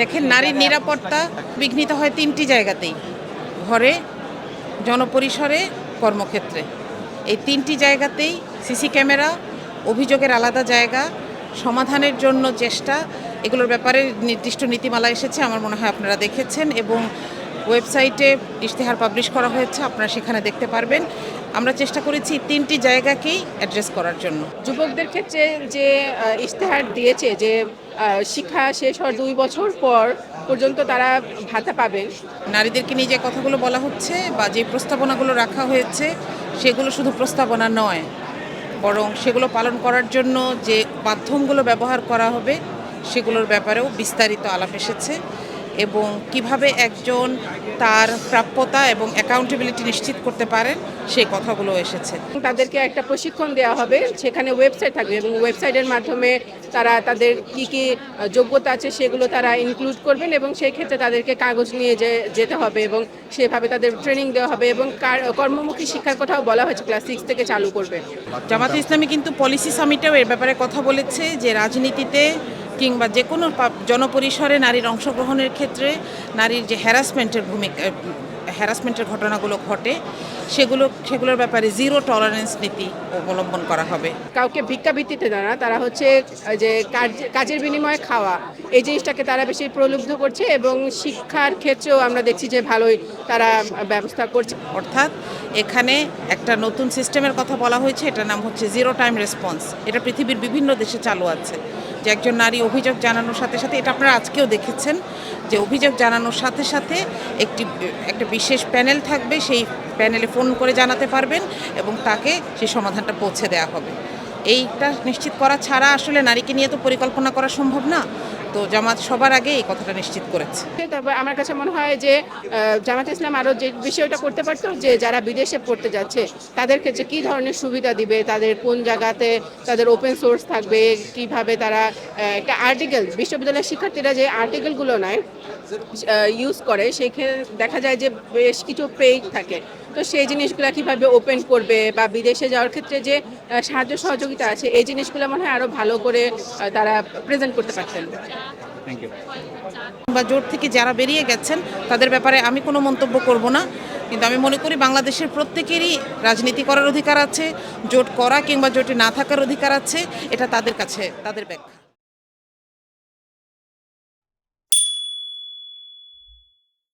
দেখেন, নারীর নিরাপত্তা বিঘ্নিত হয় তিনটি জায়গাতেই: ঘরে, জনপরিসরে, কর্মক্ষেত্রে। এই তিনটি জায়গাতেই সিসি ক্যামেরা, অভিযোগের আলাদা জায়গা, সমাধানের জন্য চেষ্টা, এগুলোর ব্যাপারে নির্দিষ্ট নীতিমালা এসেছে, আমার মনে হয় আপনারা দেখেছেন, এবং ওয়েবসাইটে ইশতেহার পাবলিশ করা হয়েছে, আপনারা সেখানে দেখতে পারবেন। আমরা চেষ্টা করেছি তিনটি জায়গাকেই অ্যাড্রেস করার জন্য। যুবকদের ক্ষেত্রে যে ইশতেহার দিয়েছে যে শিক্ষা শেষ হওয়ার 2 বছর পর পর্যন্ত তারা ভাতা পাবেন। নারীদেরকে নিয়ে যে কথাগুলো বলা হচ্ছে বা যে প্রস্তাবনাগুলো রাখা হয়েছে, সেগুলো শুধু প্রস্তাবনা নয়, বরং সেগুলো পালন করার জন্য যে মাধ্যমগুলো ব্যবহার করা হবে সেগুলোর ব্যাপারেও বিস্তারিত আলাপ এসেছে, এবং কিভাবে একজন তার প্রাপ্যতা এবং অ্যাকাউন্টেবিলিটি নিশ্চিত করতে পারেন সেই কথাগুলো এসেছে। তাদেরকে একটা প্রশিক্ষণ দেওয়া হবে, সেখানে ওয়েবসাইট থাকবে এবং ওয়েবসাইটের মাধ্যমে তারা তাদের কি কি যোগ্যতা আছে সেগুলো তারা ইনক্লুড করবেন, এবং সেই ক্ষেত্রে তাদেরকে কাগজ নিয়ে যেতে হবে এবং সেভাবে তাদের ট্রেনিং দেওয়া হবে, এবং কর্মমুখী শিক্ষার কথাও বলা হয়েছে ক্লাস 6 থেকে চালু করবে। জামাতে ইসলামী কিন্তু পলিসি সামিটেও এর ব্যাপারে কথা বলেছে যে রাজনীতিতে কিংবা যে কোনো জনপরিসরে নারীর অংশগ্রহণের ক্ষেত্রে নারীর যে হ্যারাসমেন্টের ঘটনাগুলো ঘটে সেগুলোর ব্যাপারে জিরো টলারেন্স নীতি অবলম্বন করা হবে। কাউকে ভিক্ষাবৃত্তিতে দেয় না, তারা হচ্ছে যে কাজের বিনিময়ে খাওয়া, এই জিনিসটাকে তারা বেশি প্রলুব্ধ করছে, এবং শিক্ষার ক্ষেত্রেও আমরা দেখছি যে ভালোই তারা ব্যবস্থা করছে। অর্থাৎ এখানে একটা নতুন সিস্টেমের কথা বলা হয়েছে, এটার নাম হচ্ছে জিরো টাইম রেসপন্স। এটা পৃথিবীর বিভিন্ন দেশে চালু আছে, যে একজন নারী অভিযোগ জানানোর সাথে সাথে, এটা আপনারা আজকেও দেখেছেন, যে অভিযোগ জানানোর সাথে সাথে একটা বিশেষ প্যানেল থাকবে, সেই প্যানেলে ফোন করে জানাতে পারবেন এবং তাকে সেই সমাধানটা পৌঁছে দেওয়া হবে। এইটা নিশ্চিত করা ছাড়া আসলে নারীকে নিয়ে তো পরিকল্পনা করা সম্ভব না। তো জামাত সবার আগে এই কথাটা নিশ্চিত করেছে। তবে আমার কাছে মনে হয় যে জামাত ইসলাম আরও যে বিষয়টা করতে পারতো, যে যারা বিদেশে পড়তে যাচ্ছে তাদের ক্ষেত্রে কী ধরনের সুবিধা দিবে, তাদের কোন জায়গাতে তাদের ওপেন সোর্স থাকবে, কিভাবে তারা একটা আর্টিকেল, বিশ্ববিদ্যালয়ের শিক্ষার্থীরা যে আর্টিকেলগুলো নেয় ইউজ করে, সেখানে দেখা যায় যে বেশ কিছু পেজ থাকে। তো সেই জিনিসগুলো কীভাবে ওপেন করবে, বা বিদেশে যাওয়ার ক্ষেত্রে যে সাহায্য সহযোগিতা আছে, এই জিনিসগুলো মনে হয় আরও ভালো করে তারা প্রেজেন্ট করতে পারতেন। বা জোট থেকে যারা বেরিয়ে গেছেন তাদের ব্যাপারে আমি কোনো মন্তব্য করব না, কিন্তু আমি মনে করি বাংলাদেশের প্রত্যেকেরই রাজনীতি করার অধিকার আছে, জোট করা কিংবা জোটে না থাকার অধিকার আছে, এটা তাদের কাছে তাদের ব্যাখ্যা।